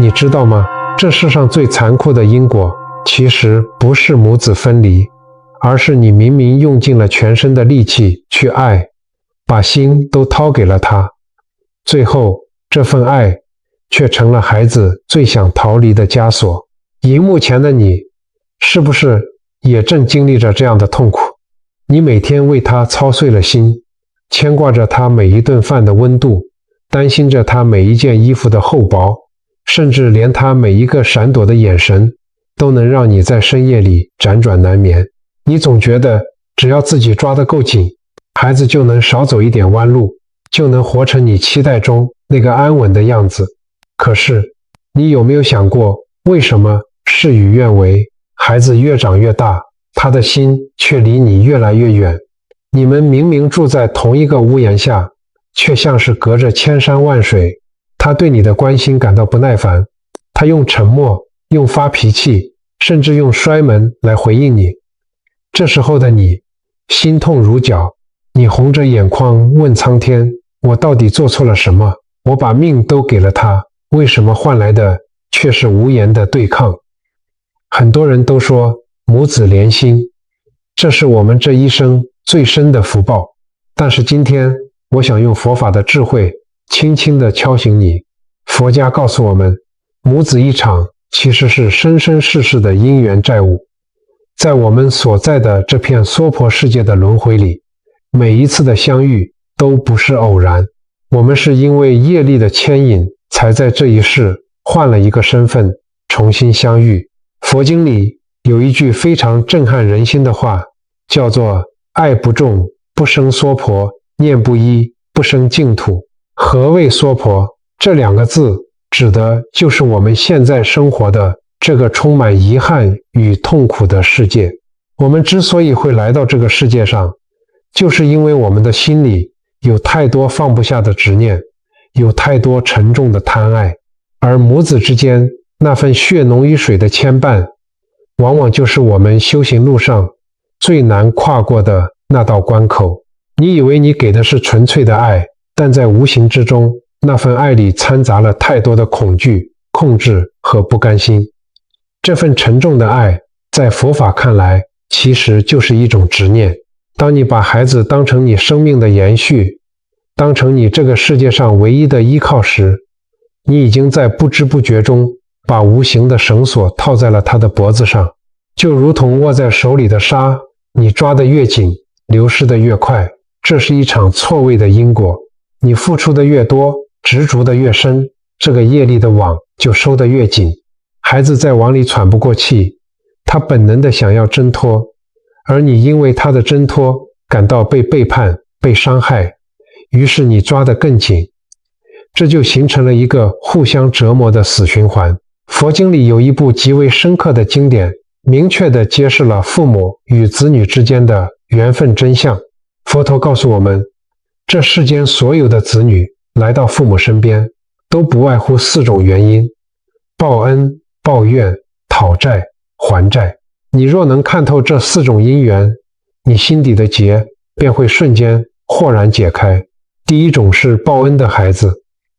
你知道吗？这世上最残酷的因果，其实不是母子分离，而是你明明用尽了全身的力气去爱，把心都掏给了他，最后这份爱却成了孩子最想逃离的枷锁。荧幕前的你，是不是也正经历着这样的痛苦？你每天为他操碎了心，牵挂着他每一顿饭的温度，担心着他每一件衣服的厚薄，甚至连他每一个闪躲的眼神都能让你在深夜里辗转难眠。你总觉得只要自己抓得够紧，孩子就能少走一点弯路，就能活成你期待中那个安稳的样子。可是你有没有想过，为什么事与愿违，孩子越长越大，他的心却离你越来越远？你们明明住在同一个屋檐下，却像是隔着千山万水。他对你的关心感到不耐烦，他用沉默，用发脾气，甚至用摔门来回应你。这时候的你心痛如绞，你红着眼眶问苍天，我到底做错了什么？我把命都给了他，为什么换来的却是无言的对抗？很多人都说母子连心，这是我们这一生最深的福报。但是今天我想用佛法的智慧轻轻地敲醒你。佛家告诉我们，母子一场其实是生生世世的因缘债务。在我们所在的这片娑婆世界的轮回里，每一次的相遇都不是偶然，我们是因为业力的牵引，才在这一世换了一个身份，重新相遇。佛经里有一句非常震撼人心的话，叫做爱不重，不生娑婆，念不依，不生净土。何谓娑婆？这两个字指的就是我们现在生活的这个充满遗憾与痛苦的世界。我们之所以会来到这个世界上，就是因为我们的心里有太多放不下的执念，有太多沉重的贪爱，而母子之间那份血浓于水的牵绊，往往就是我们修行路上最难跨过的那道关口。你以为你给的是纯粹的爱，但在无形之中，那份爱里掺杂了太多的恐惧、控制和不甘心。这份沉重的爱，在佛法看来，其实就是一种执念。当你把孩子当成你生命的延续，当成你这个世界上唯一的依靠时，你已经在不知不觉中把无形的绳索套在了他的脖子上。就如同握在手里的沙，你抓得越紧，流失得越快。这是一场错位的因果，你付出的越多，执着的越深，这个业力的网就收得越紧。孩子在网里喘不过气，他本能的想要挣脱，而你因为他的挣脱感到被背叛、被伤害，于是你抓得更紧，这就形成了一个互相折磨的死循环。佛经里有一部极为深刻的经典，明确地揭示了父母与子女之间的缘分真相。佛陀告诉我们，这世间所有的子女来到父母身边，都不外乎4种原因：报恩、报怨、讨债、还债。你若能看透这4种因缘，你心底的结便会瞬间豁然解开。第一种是报恩的孩子，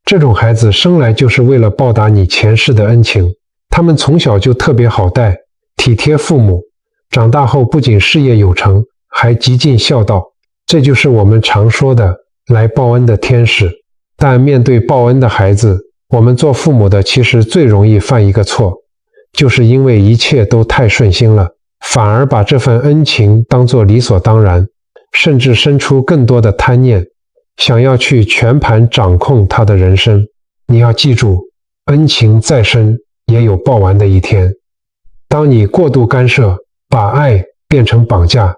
这种孩子生来就是为了报答你前世的恩情，他们从小就特别好带，体贴父母，长大后不仅事业有成，还极尽孝道。这就是我们常说的来报恩的天使。但面对报恩的孩子，我们做父母的其实最容易犯一个错，就是因为一切都太顺心了，反而把这份恩情当作理所当然，甚至生出更多的贪念，想要去全盘掌控他的人生。你要记住，恩情再深也有报完的一天。当你过度干涉，把爱变成绑架，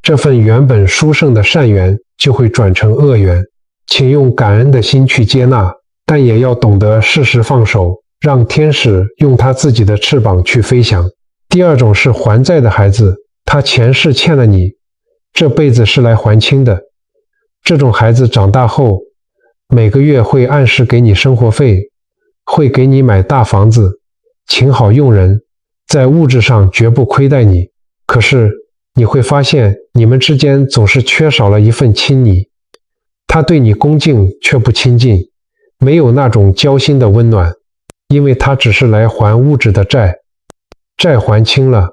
这份原本殊胜的善缘就会转成恶缘。请用感恩的心去接纳，但也要懂得适时放手，让天使用他自己的翅膀去飞翔。第二种是还债的孩子，他前世欠了你，这辈子是来还清的。这种孩子长大后，每个月会按时给你生活费，会给你买大房子，请好用人，在物质上绝不亏待你。可是你会发现，你们之间总是缺少了一份亲昵。他对你恭敬却不亲近，没有那种交心的温暖。因为他只是来还物质的债，债还清了，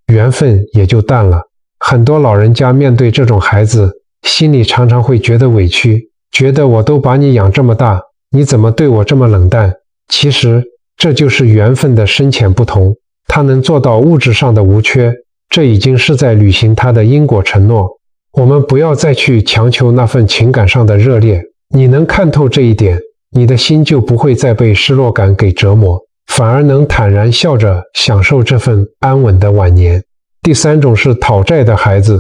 缘分也就淡了。很多老人家面对这种孩子，心里常常会觉得委屈，觉得我都把你养这么大，你怎么对我这么冷淡？其实这就是缘分的深浅不同，他能做到物质上的无缺，这已经是在履行他的因果承诺。我们不要再去强求那份情感上的热烈，你能看透这一点，你的心就不会再被失落感给折磨，反而能坦然笑着享受这份安稳的晚年。第三种是讨债的孩子，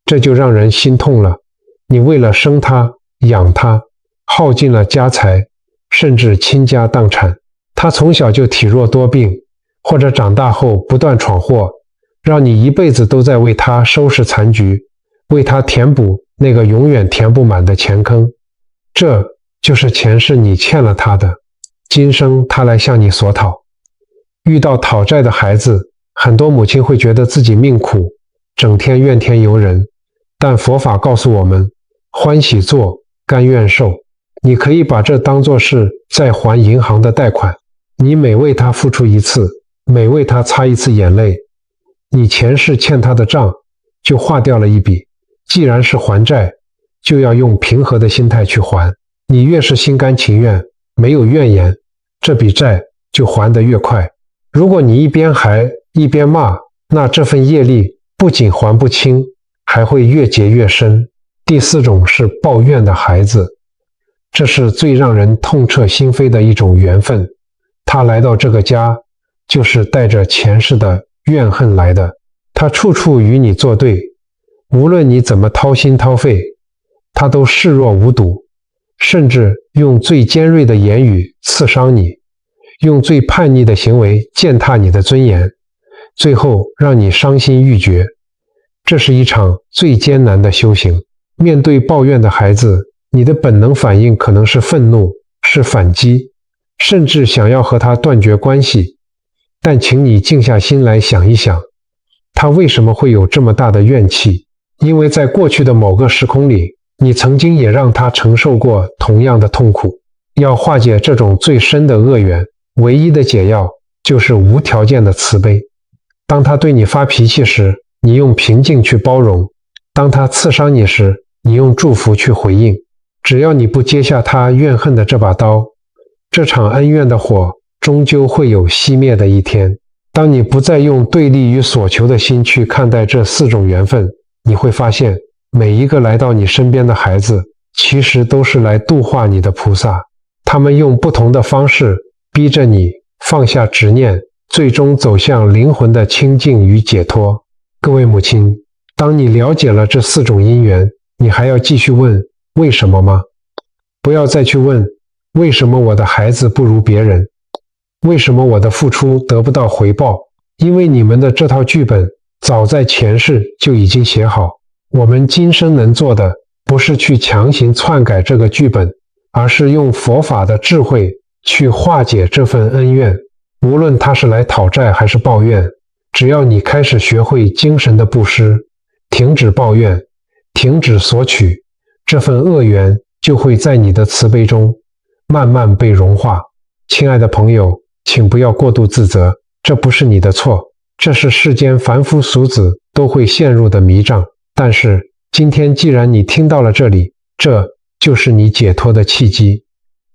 这就让人心痛了。你为了生他养他，耗尽了家财，甚至倾家荡产。他从小就体弱多病，或者长大后不断闯祸，让你一辈子都在为他收拾残局，为他填补那个永远填不满的钱坑。这就是前世你欠了他的，今生他来向你索讨。遇到讨债的孩子，很多母亲会觉得自己命苦，整天怨天尤人，但佛法告诉我们，欢喜做，甘愿受。你可以把这当作是在还银行的贷款，你每为他付出一次，每为他擦一次眼泪，你前世欠他的账就划掉了一笔。既然是还债，就要用平和的心态去还。你越是心甘情愿，没有怨言，这笔债就还得越快。如果你一边还一边骂，那这份业力不仅还不清，还会越结越深。第四种是抱怨的孩子，这是最让人痛彻心扉的一种缘分。他来到这个家，就是带着前世的怨恨来的。他处处与你作对，无论你怎么掏心掏肺，他都视若无睹，甚至用最尖锐的言语刺伤你，用最叛逆的行为践踏你的尊严，最后让你伤心欲绝。这是一场最艰难的修行。面对抱怨的孩子，你的本能反应可能是愤怒，是反击，甚至想要和他断绝关系。但请你静下心来想一想，他为什么会有这么大的怨气？因为在过去的某个时空里，你曾经也让他承受过同样的痛苦。要化解这种最深的恶缘，唯一的解药就是无条件的慈悲。当他对你发脾气时，你用平静去包容；当他刺伤你时，你用祝福去回应。只要你不接下他怨恨的这把刀，这场恩怨的火终究会有熄灭的一天。当你不再用对立与所求的心去看待这四种缘分，你会发现，每一个来到你身边的孩子，其实都是来度化你的菩萨。他们用不同的方式逼着你放下执念，最终走向灵魂的清净与解脱。各位母亲，当你了解了这四种因缘，你还要继续问为什么吗？不要再去问为什么我的孩子不如别人，为什么我的付出得不到回报？因为你们的这套剧本早在前世就已经写好。我们今生能做的，不是去强行篡改这个剧本，而是用佛法的智慧去化解这份恩怨。无论他是来讨债还是抱怨，只要你开始学会精神的布施，停止抱怨，停止索取，这份恶缘就会在你的慈悲中慢慢被融化。亲爱的朋友，请不要过度自责，这不是你的错，这是世间凡夫俗子都会陷入的迷障。但是今天既然你听到了这里，这就是你解脱的契机。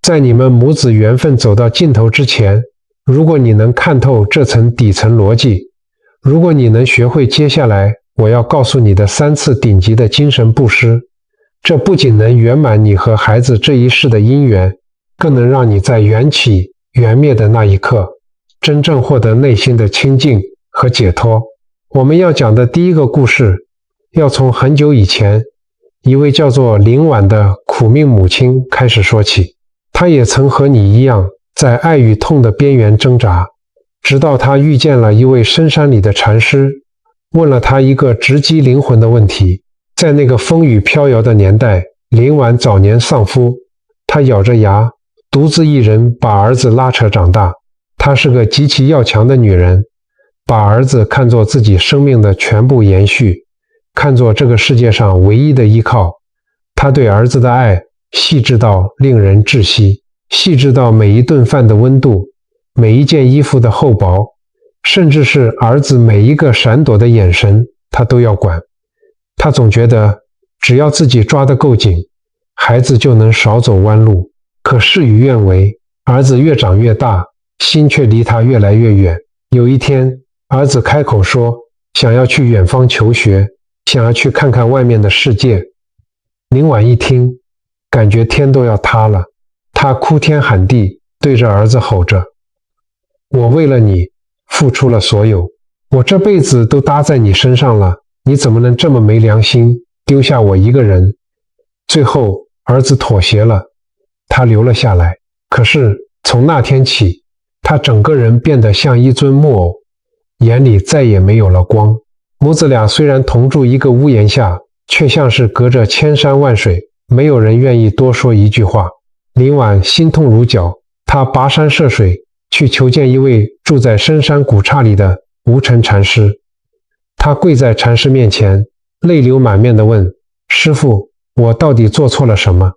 在你们母子缘分走到尽头之前，如果你能看透这层底层逻辑，如果你能学会接下来我要告诉你的3次顶级的精神布施，这不仅能圆满你和孩子这一世的因缘，更能让你在缘起缘灭的那一刻，真正获得内心的清净和解脱。我们要讲的第一个故事，要从很久以前，一位叫做林婉的苦命母亲开始说起。她也曾和你一样，在爱与痛的边缘挣扎，直到她遇见了一位深山里的禅师，问了她一个直击灵魂的问题。在那个风雨飘摇的年代，林婉早年丧夫，她咬着牙，独自一人把儿子拉扯长大。她是个极其要强的女人，把儿子看作自己生命的全部延续，看作这个世界上唯一的依靠。她对儿子的爱细致到令人窒息，细致到每一顿饭的温度，每一件衣服的厚薄，甚至是儿子每一个闪躲的眼神，他都要管。他总觉得只要自己抓得够紧，孩子就能少走弯路。可事与愿违，儿子越长越大，心却离他越来越远。有一天，儿子开口说想要去远方求学，想要去看看外面的世界。林婉一听，感觉天都要塌了，他哭天喊地，对着儿子吼着：我为了你付出了所有，我这辈子都搭在你身上了，你怎么能这么没良心，丢下我一个人？最后儿子妥协了，他留了下来。可是从那天起，他整个人变得像一尊木偶，眼里再也没有了光。母子俩虽然同住一个屋檐下，却像是隔着千山万水，没有人愿意多说一句话。林婉心痛如绞，她跋山涉水去求见一位住在深山古刹里的无尘禅师。她跪在禅师面前，泪流满面地问：师父，我到底做错了什么？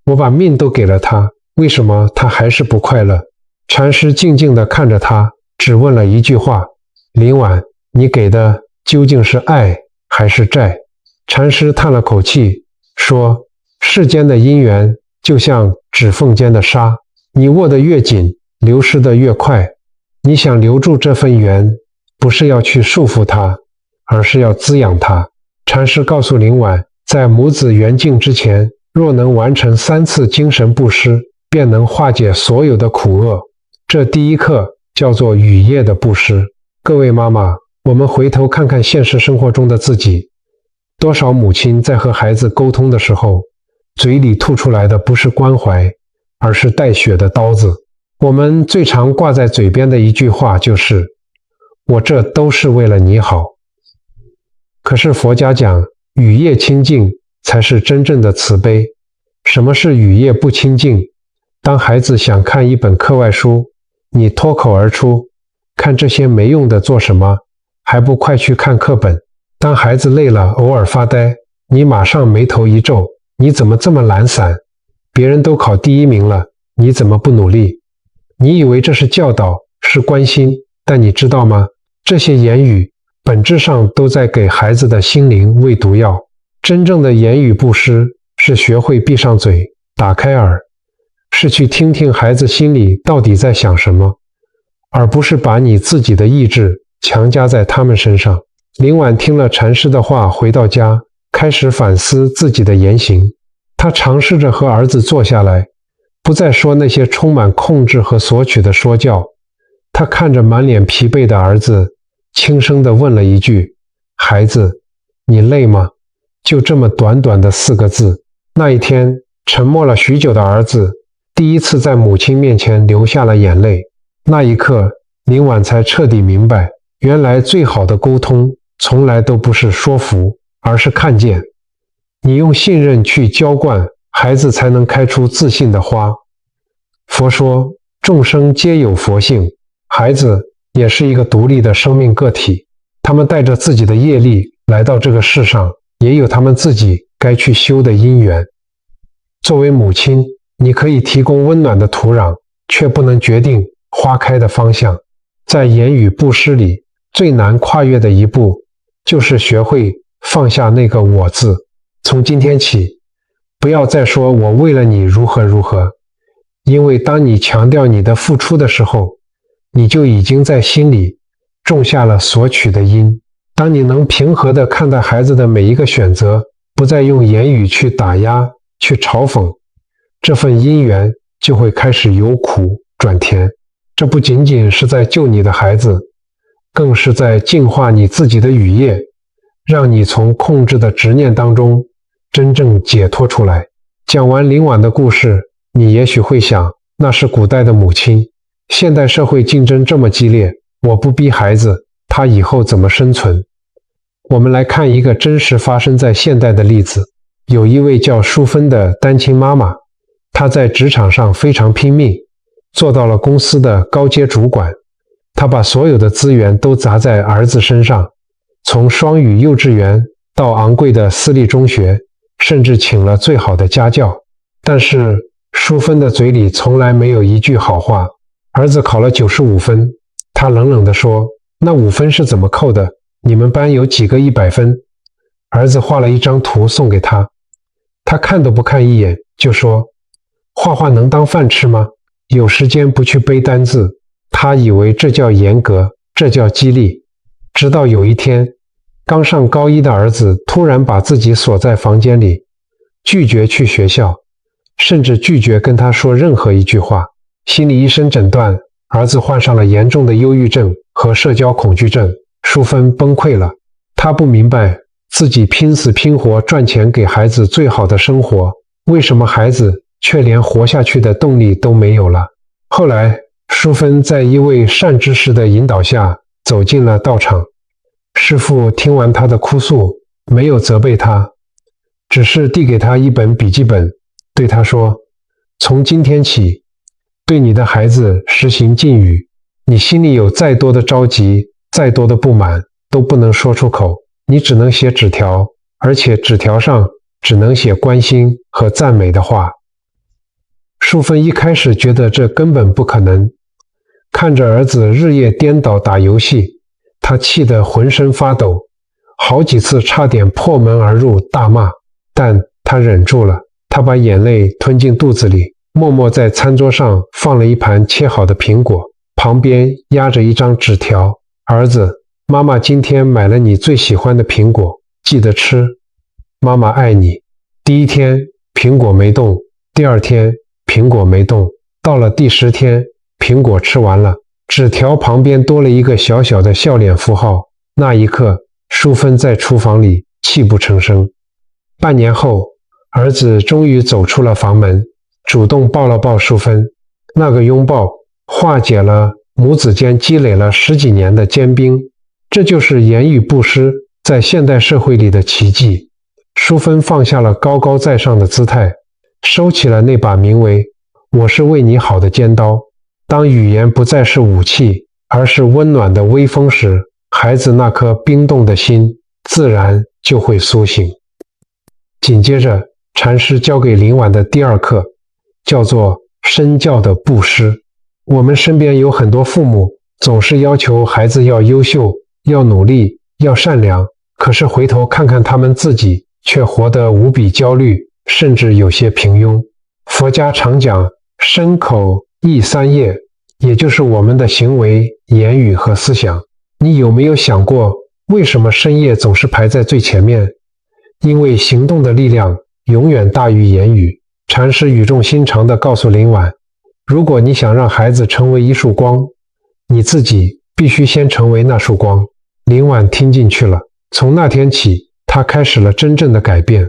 我把命都给了他，为什么他还是不快乐？禅师静静地看着他，只问了一句话：林婉，你给的究竟是爱还是债？禅师叹了口气说：世间的因缘就像指缝间的沙，你握得越紧，流失得越快。你想留住这份缘，不是要去束缚它，而是要滋养它。禅师告诉林婉，在母子缘尽之前，若能完成3次精神布施，便能化解所有的苦厄。这第一课叫做雨夜的布施。各位妈妈，我们回头看看现实生活中的自己，多少母亲在和孩子沟通的时候，嘴里吐出来的不是关怀，而是带血的刀子。我们最常挂在嘴边的一句话就是我这都是为了你好。可是佛家讲雨夜清净才是真正的慈悲。什么是雨夜不清净？当孩子想看一本课外书，你脱口而出：看这些没用的做什么？还不快去看课本。当孩子累了偶尔发呆，你马上眉头一皱：你怎么这么懒散？别人都考第1名了，你怎么不努力？你以为这是教导，是关心，但你知道吗？这些言语本质上都在给孩子的心灵喂毒药。真正的言语布施是学会闭上嘴，打开耳，是去听听孩子心里到底在想什么，而不是把你自己的意志强加在他们身上。林婉听了禅师的话，回到家，开始反思自己的言行。她尝试着和儿子坐下来，不再说那些充满控制和索取的说教。她看着满脸疲惫的儿子，轻声地问了一句：孩子，你累吗？就这么短短的4个字。那一天，沉默了许久的儿子第一次在母亲面前流下了眼泪。那一刻，林婉才彻底明白，原来最好的沟通从来都不是说服，而是看见。你用信任去浇灌，孩子才能开出自信的花。佛说，众生皆有佛性，孩子也是一个独立的生命个体，他们带着自己的业力来到这个世上，也有他们自己该去修的因缘。作为母亲，你可以提供温暖的土壤，却不能决定花开的方向。在言语布施里，最难跨越的一步，就是学会放下那个我字。从今天起，不要再说我为了你如何如何，因为当你强调你的付出的时候，你就已经在心里种下了索取的因。当你能平和地看待孩子的每一个选择，不再用言语去打压、去嘲讽，这份因缘就会开始由苦转甜。这不仅仅是在救你的孩子，更是在净化你自己的语业，让你从控制的执念当中真正解脱出来。讲完林婉的故事，你也许会想，那是古代的母亲，现代社会竞争这么激烈，我不逼孩子，他以后怎么生存？我们来看一个真实发生在现代的例子。有一位叫淑芬的单亲妈妈，她在职场上非常拼命，做到了公司的高阶主管。她把所有的资源都砸在儿子身上，从双语幼稚园到昂贵的私立中学，甚至请了最好的家教。但是淑芬的嘴里从来没有一句好话，儿子考了95分，他冷冷地说：“那5分是怎么扣的？你们班有几个100分？”儿子画了一张图送给他，他看都不看一眼，就说：“画画能当饭吃吗？有时间不去背单字。”他以为这叫严格，这叫激励。直到有一天，刚上高一的儿子突然把自己锁在房间里，拒绝去学校，甚至拒绝跟他说任何一句话。心理医生诊断，儿子患上了严重的忧郁症和社交恐惧症。淑芬崩溃了，她不明白自己拼死拼活赚钱给孩子最好的生活，为什么孩子却连活下去的动力都没有了。后来，淑芬在一位善知识的引导下走进了道场。师父听完她的哭诉，没有责备她，只是递给她一本笔记本，对她说：“从今天起，对你的孩子实行禁语，你心里有再多的着急，再多的不满，都不能说出口，你只能写纸条，而且纸条上只能写关心和赞美的话。”淑芬一开始觉得这根本不可能，看着儿子日夜颠倒打游戏，她气得浑身发抖，好几次差点破门而入大骂，但她忍住了，她把眼泪吞进肚子里，默默在餐桌上放了一盘切好的苹果，旁边压着一张纸条：“儿子，妈妈今天买了你最喜欢的苹果，记得吃，妈妈爱你。”第一天苹果没动，第二天苹果没动，到了第10天，苹果吃完了，纸条旁边多了一个小小的笑脸符号。那一刻，淑芬在厨房里泣不成声。半年后，儿子终于走出了房门，主动抱了抱淑芬。那个拥抱化解了母子间积累了10几年的坚冰。这就是言语不失在现代社会里的奇迹。淑芬放下了高高在上的姿态，收起了那把名为“我是为你好”的尖刀。当语言不再是武器，而是温暖的微风时，孩子那颗冰冻的心自然就会苏醒。紧接着，禅师教给林婉的第2课叫做身教的布施。我们身边有很多父母总是要求孩子要优秀，要努力，要善良，可是回头看看他们自己，却活得无比焦虑，甚至有些平庸。佛家常讲身口意3业，也就是我们的行为、言语和思想。你有没有想过，为什么身业总是排在最前面？因为行动的力量永远大于言语。禅师语重心长地告诉林婉，如果你想让孩子成为一束光，你自己必须先成为那束光。林婉听进去了，从那天起，她开始了真正的改变。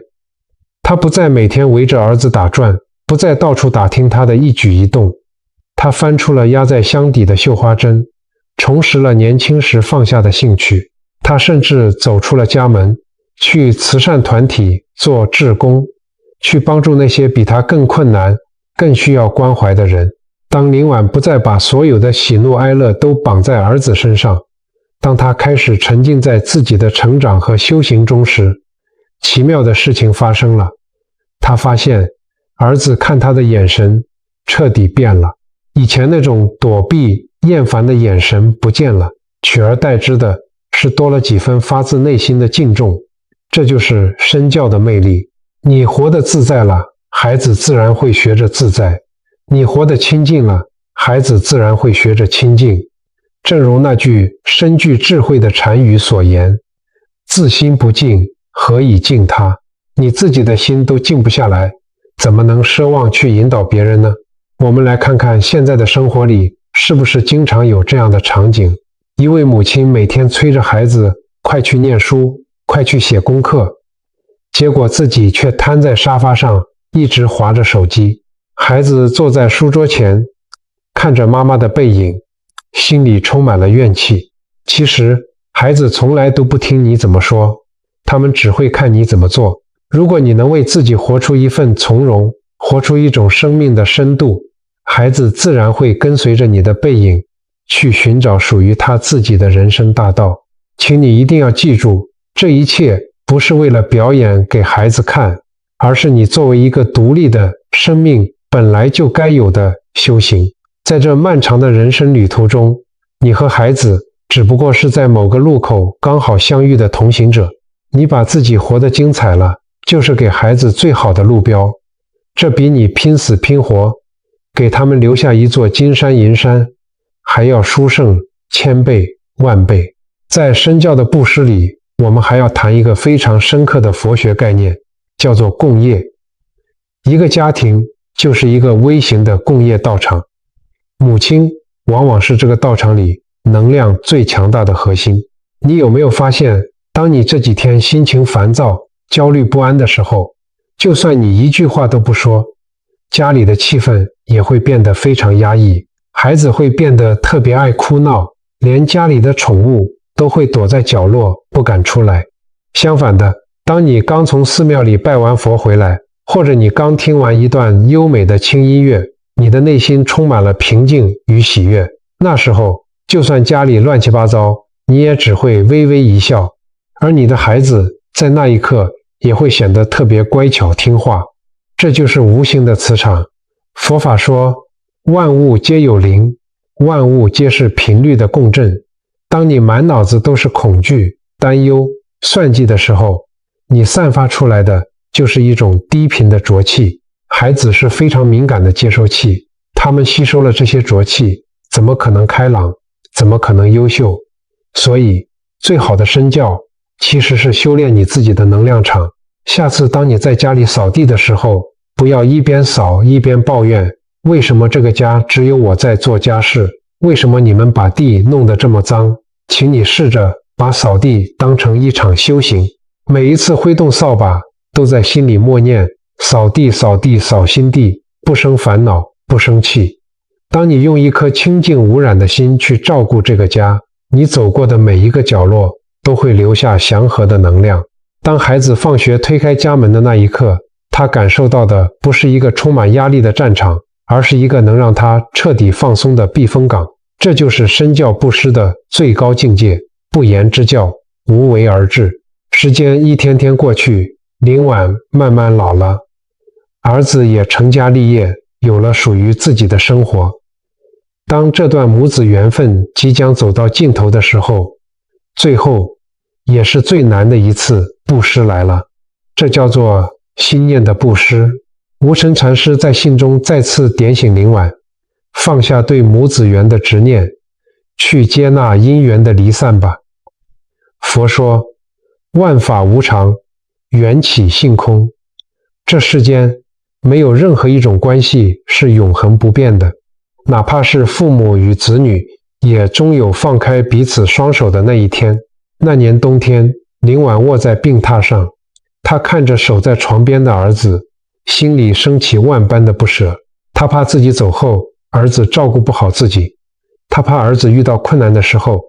她不再每天围着儿子打转，不再到处打听他的一举一动。她翻出了压在箱底的绣花针，重拾了年轻时放下的兴趣。她甚至走出了家门，去慈善团体做志工，去帮助那些比她更困难、更需要关怀的人。当林婉不再把所有的喜怒哀乐都绑在儿子身上，当她开始沉浸在自己的成长和修行中时，奇妙的事情发生了。她发现儿子看她的眼神彻底变了，以前那种躲避、厌烦的眼神不见了，取而代之的是多了几分发自内心的敬重。这就是身教的魅力。你活得自在了，孩子自然会学着自在；你活得清净了，孩子自然会学着清净。正如那句深具智慧的禅语所言：“自心不净，何以净他？”你自己的心都静不下来，怎么能奢望去引导别人呢？我们来看看现在的生活里，是不是经常有这样的场景？一位母亲每天催着孩子快去念书，快去写功课，结果自己却瘫在沙发上，一直滑着手机。孩子坐在书桌前，看着妈妈的背影，心里充满了怨气。其实，孩子从来都不听你怎么说，他们只会看你怎么做。如果你能为自己活出一份从容，活出一种生命的深度，孩子自然会跟随着你的背影，去寻找属于他自己的人生大道。请你一定要记住，这一切不是为了表演给孩子看，而是你作为一个独立的生命本来就该有的修行。在这漫长的人生旅途中，你和孩子只不过是在某个路口刚好相遇的同行者。你把自己活得精彩了，就是给孩子最好的路标。这比你拼死拼活给他们留下一座金山银山还要殊胜千倍万倍。在身教的布施里，我们还要谈一个非常深刻的佛学概念，叫做共业。一个家庭就是一个微型的共业道场，母亲往往是这个道场里能量最强大的核心。你有没有发现，当你这几天心情烦躁、焦虑不安的时候，就算你一句话都不说，家里的气氛也会变得非常压抑，孩子会变得特别爱哭闹，连家里的宠物都会躲在角落不敢出来。相反的，当你刚从寺庙里拜完佛回来，或者你刚听完一段优美的轻音乐，你的内心充满了平静与喜悦。那时候，就算家里乱七八糟，你也只会微微一笑，而你的孩子在那一刻也会显得特别乖巧听话。这就是无形的磁场。佛法说，万物皆有灵，万物皆是频率的共振。当你满脑子都是恐惧、担忧、算计的时候，你散发出来的就是一种低频的浊气。孩子是非常敏感的接收器，他们吸收了这些浊气，怎么可能开朗，怎么可能优秀？所以，最好的身教其实是修炼你自己的能量场。下次当你在家里扫地的时候，不要一边扫一边抱怨，为什么这个家只有我在做家事？为什么你们把地弄得这么脏？请你试着把扫地当成一场修行，每一次挥动扫把，都在心里默念：扫地扫地扫心地，不生烦恼，不生气。当你用一颗清净无染的心去照顾这个家，你走过的每一个角落都会留下祥和的能量。当孩子放学推开家门的那一刻，他感受到的不是一个充满压力的战场，而是一个能让他彻底放松的避风港。这就是身教布施的最高境界，不言之教，无为而治。时间一天天过去，林婉慢慢老了，儿子也成家立业，有了属于自己的生活。当这段母子缘分即将走到尽头的时候，最后也是最难的一次布施来了，这叫做心念的布施。无尘禅师在信中再次点醒林婉，放下对母子缘的执念，去接纳因缘的离散吧。佛说，万法无常，缘起性空。这世间没有任何一种关系是永恒不变的，哪怕是父母与子女，也终有放开彼此双手的那一天。那年冬天，林婉卧在病榻上，她看着守在床边的儿子，心里升起万般的不舍。她怕自己走后，儿子照顾不好自己，她怕儿子遇到困难的时候，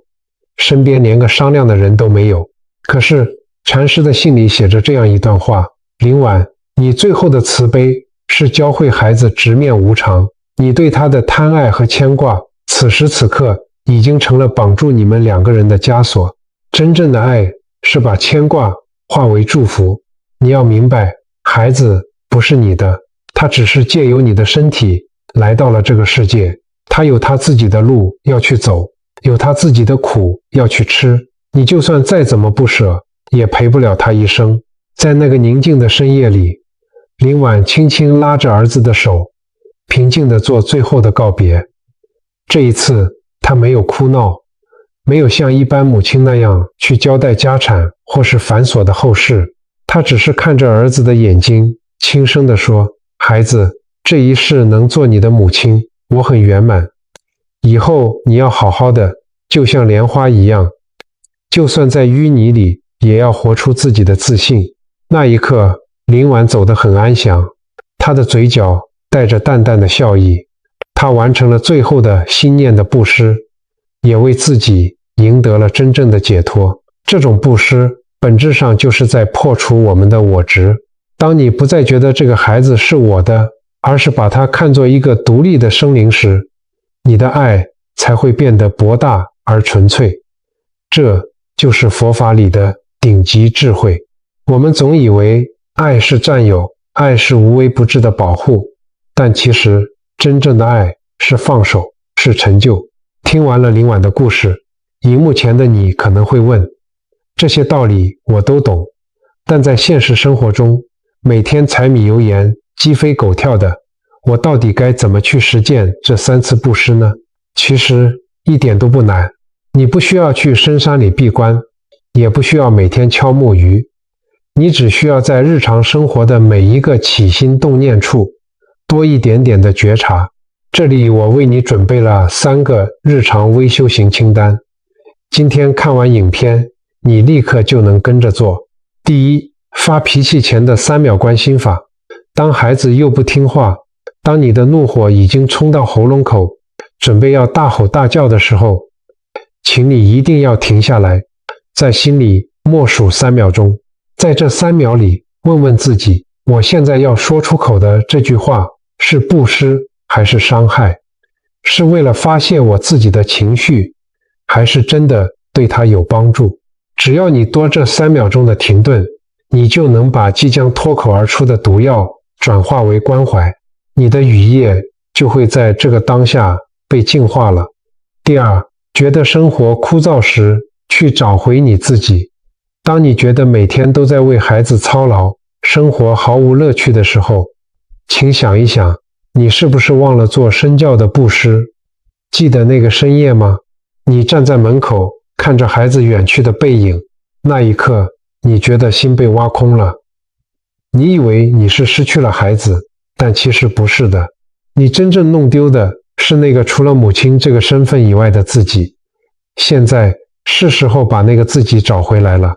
身边连个商量的人都没有。可是禅师的信里写着这样一段话：林婉，你最后的慈悲是教会孩子直面无常，你对他的贪爱和牵挂，此时此刻已经成了绑住你们两个人的枷锁。真正的爱是把牵挂化为祝福。你要明白，孩子不是你的，他只是借由你的身体来到了这个世界，他有他自己的路要去走，有他自己的苦要去吃。你就算再怎么不舍，也陪不了他一生。在那个宁静的深夜里，林婉轻轻拉着儿子的手，平静地做最后的告别。这一次，他没有哭闹，没有像一般母亲那样去交代家产或是繁琐的后事，他只是看着儿子的眼睛，轻声地说：孩子，这一世能做你的母亲，我很圆满。以后你要好好的，就像莲花一样，就算在淤泥里，也要活出自己的自信。那一刻，林婉走得很安详，她的嘴角带着淡淡的笑意。她完成了最后的心念的布施，也为自己赢得了真正的解脱。这种布施本质上就是在破除我们的我执。当你不再觉得这个孩子是我的，而是把他看作一个独立的生灵时，你的爱才会变得博大而纯粹。这就是佛法里的顶级智慧。我们总以为爱是占有，爱是无微不至的保护，但其实真正的爱是放手，是成就。听完了林婉的故事，荧幕前的你可能会问，这些道理我都懂，但在现实生活中，每天柴米油盐鸡飞狗跳的，我到底该怎么去实践这3次布施呢？其实一点都不难，你不需要去深山里闭关，也不需要每天敲木鱼，你只需要在日常生活的每一个起心动念处多一点点的觉察。这里我为你准备了3个日常微修行清单，今天看完影片，你立刻就能跟着做。第一，发脾气前的3秒观心法。当孩子又不听话，当你的怒火已经冲到喉咙口，准备要大吼大叫的时候，请你一定要停下来，在心里默数3秒钟。在这3秒里，问问自己，我现在要说出口的这句话是布施还是伤害？是为了发泄我自己的情绪，还是真的对他有帮助？只要你多这3秒钟的停顿，你就能把即将脱口而出的毒药转化为关怀，你的语业就会在这个当下被净化了。第二，觉得生活枯燥时，去找回你自己。当你觉得每天都在为孩子操劳，生活毫无乐趣的时候，请想一想，你是不是忘了做身教的布施？记得那个深夜吗？你站在门口，看着孩子远去的背影，那一刻，你觉得心被挖空了。你以为你是失去了孩子，但其实不是的。你真正弄丢的是那个除了母亲这个身份以外的自己。现在是时候把那个自己找回来了。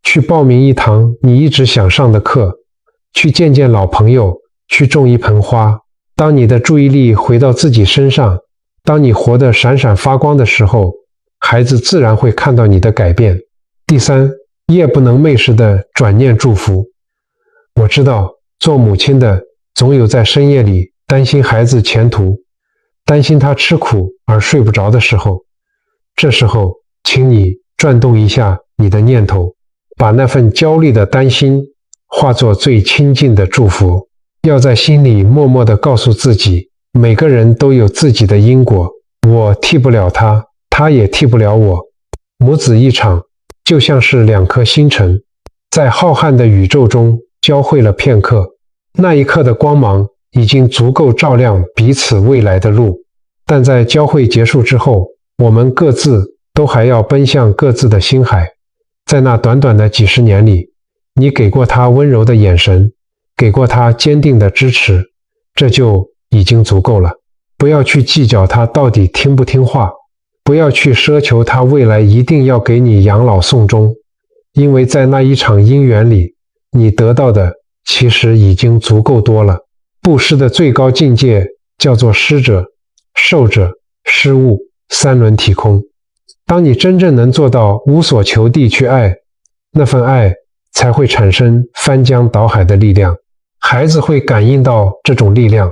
去报名一堂你一直想上的课，去见见老朋友，去种一盆花。当你的注意力回到自己身上，当你活得闪闪发光的时候，孩子自然会看到你的改变。第三，夜不能寐时的转念祝福。我知道做母亲的总有在深夜里担心孩子前途，担心他吃苦而睡不着的时候。这时候，请你转动一下你的念头，把那份焦虑的担心化作最亲近的祝福。要在心里默默地告诉自己，每个人都有自己的因果，我替不了他，他也替不了我。母子一场，就像是2颗星辰，在浩瀚的宇宙中交汇了片刻，那一刻的光芒已经足够照亮彼此未来的路。但在交汇结束之后，我们各自都还要奔向各自的星海。在那短短的几十年里，你给过他温柔的眼神，给过他坚定的支持，这就已经足够了。不要去计较他到底听不听话，不要去奢求他未来一定要给你养老送终，因为在那一场姻缘里，你得到的其实已经足够多了。布施的最高境界叫做施者、受者、施物，3轮体空。当你真正能做到无所求地去爱，那份爱才会产生翻江倒海的力量。孩子会感应到这种力量，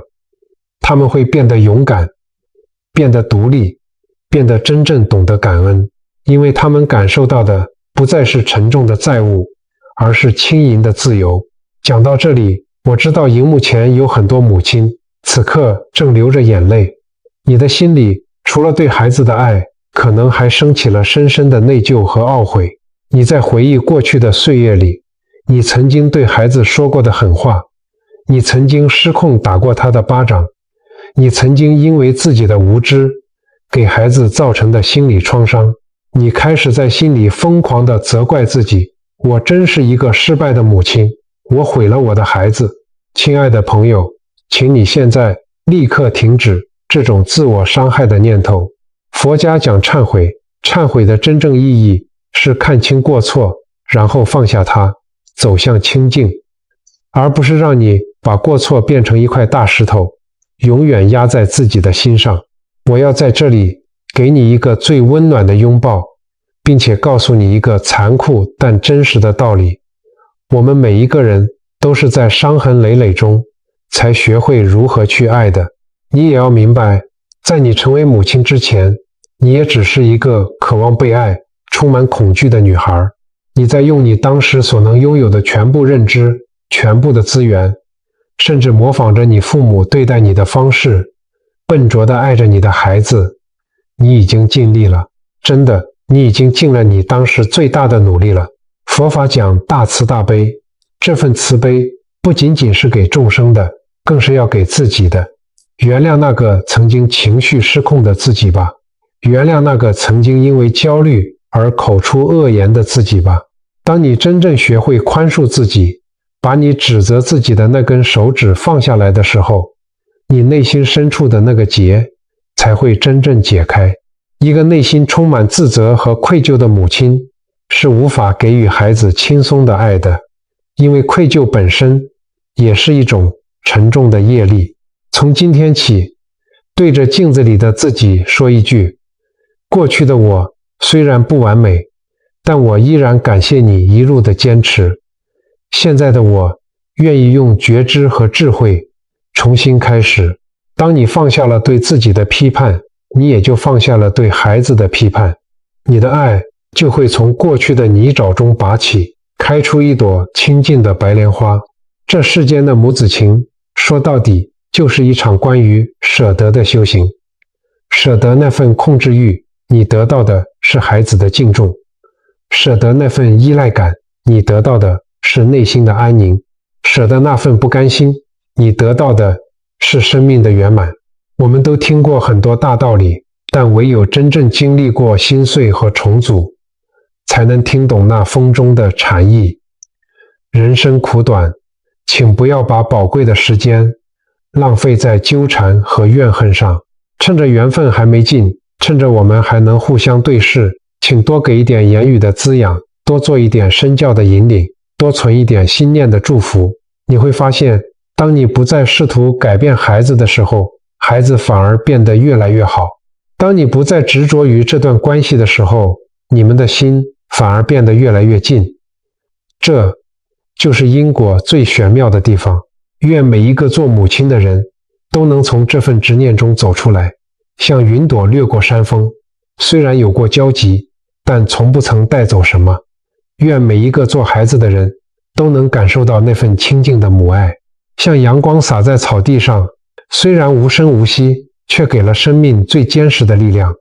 他们会变得勇敢，变得独立，变得真正懂得感恩，因为他们感受到的不再是沉重的债务，而是轻盈的自由。讲到这里，我知道荧幕前有很多母亲，此刻正流着眼泪。你的心里除了对孩子的爱，可能还升起了深深的内疚和懊悔。你在回忆过去的岁月里，你曾经对孩子说过的狠话，你曾经失控打过他的巴掌，你曾经因为自己的无知给孩子造成的心理创伤，你开始在心里疯狂地责怪自己，我真是一个失败的母亲，我毁了我的孩子。亲爱的朋友，请你现在立刻停止这种自我伤害的念头。佛家讲忏悔，忏悔的真正意义是看清过错，然后放下它，走向清净，而不是让你把过错变成一块大石头，永远压在自己的心上。我要在这里给你一个最温暖的拥抱，并且告诉你一个残酷但真实的道理：我们每一个人都是在伤痕累累中才学会如何去爱的。你也要明白，在你成为母亲之前，你也只是一个渴望被爱、充满恐惧的女孩。你在用你当时所能拥有的全部认知、全部的资源，甚至模仿着你父母对待你的方式，笨拙地爱着你的孩子，你已经尽力了，真的，你已经尽了你当时最大的努力了。佛法讲大慈大悲，这份慈悲不仅仅是给众生的，更是要给自己的。原谅那个曾经情绪失控的自己吧，原谅那个曾经因为焦虑而口出恶言的自己吧。当你真正学会宽恕自己，把你指责自己的那根手指放下来的时候，你内心深处的那个结才会真正解开。一个内心充满自责和愧疚的母亲是无法给予孩子轻松的爱的，因为愧疚本身也是一种沉重的业力。从今天起，对着镜子里的自己说一句：过去的我虽然不完美，但我依然感谢你一路的坚持。现在的我愿意用觉知和智慧重新开始。当你放下了对自己的批判，你也就放下了对孩子的批判，你的爱就会从过去的泥沼中拔起，开出一朵清净的白莲花。这世间的母子情，说到底就是一场关于舍得的修行。舍得那份控制欲，你得到的是孩子的敬重；舍得那份依赖感，你得到的是内心的安宁；舍得那份不甘心，你得到的是生命的圆满。我们都听过很多大道理，但唯有真正经历过心碎和重组，才能听懂那风中的禅意。人生苦短，请不要把宝贵的时间浪费在纠缠和怨恨上。趁着缘分还没尽，趁着我们还能互相对视，请多给一点言语的滋养，多做一点身教的引领，多存一点心念的祝福。你会发现，当你不再试图改变孩子的时候，孩子反而变得越来越好。当你不再执着于这段关系的时候，你们的心反而变得越来越近。这就是因果最玄妙的地方。愿每一个做母亲的人都能从这份执念中走出来，像云朵掠过山峰，虽然有过交集，但从不曾带走什么。愿每一个做孩子的人都能感受到那份清净的母爱，像阳光洒在草地上，虽然无声无息，却给了生命最坚实的力量。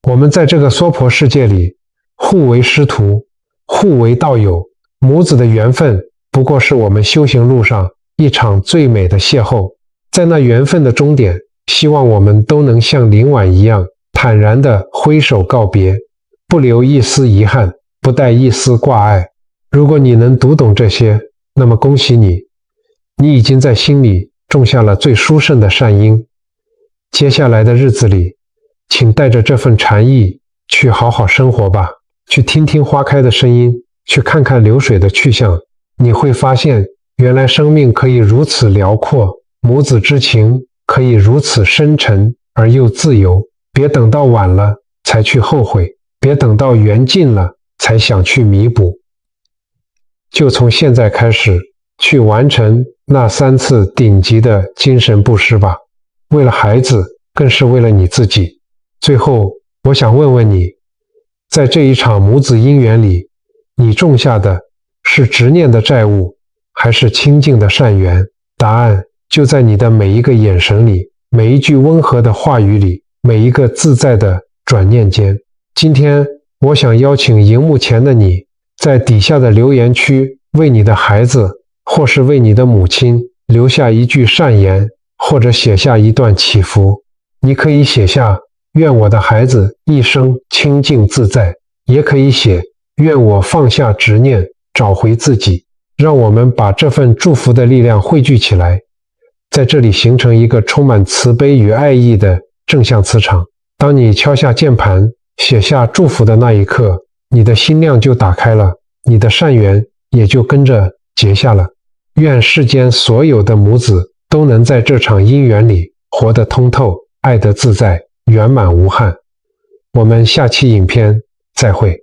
我们在这个娑婆世界里，互为师徒，互为道友，母子的缘分不过是我们修行路上一场最美的邂逅。在那缘分的终点，希望我们都能像林婉一样坦然地挥手告别，不留一丝遗憾，不带一丝挂碍。如果你能读懂这些，那么恭喜你，你已经在心里种下了最殊胜的善因。接下来的日子里，请带着这份禅意去好好生活吧，去听听花开的声音，去看看流水的去向。你会发现，原来生命可以如此辽阔，母子之情可以如此深沉而又自由。别等到晚了才去后悔，别等到缘尽了才想去弥补。就从现在开始，去完成那3次顶级的精神布施吧，为了孩子，更是为了你自己。最后，我想问问你，在这一场母子姻缘里，你种下的是执念的债务，还是清净的善缘？答案就在你的每一个眼神里，每一句温和的话语里，每一个自在的转念间。今天，我想邀请荧幕前的你，在底下的留言区为你的孩子或是为你的母亲留下一句善言，或者写下一段祈福。你可以写下愿我的孩子一生清净自在，也可以写愿我放下执念，找回自己。让我们把这份祝福的力量汇聚起来，在这里形成一个充满慈悲与爱意的正向磁场。当你敲下键盘，写下祝福的那一刻，你的心量就打开了，你的善缘也就跟着结下了。愿世间所有的母子都能在这场姻缘里活得通透，爱得自在，圆满无憾。我们下期影片再会。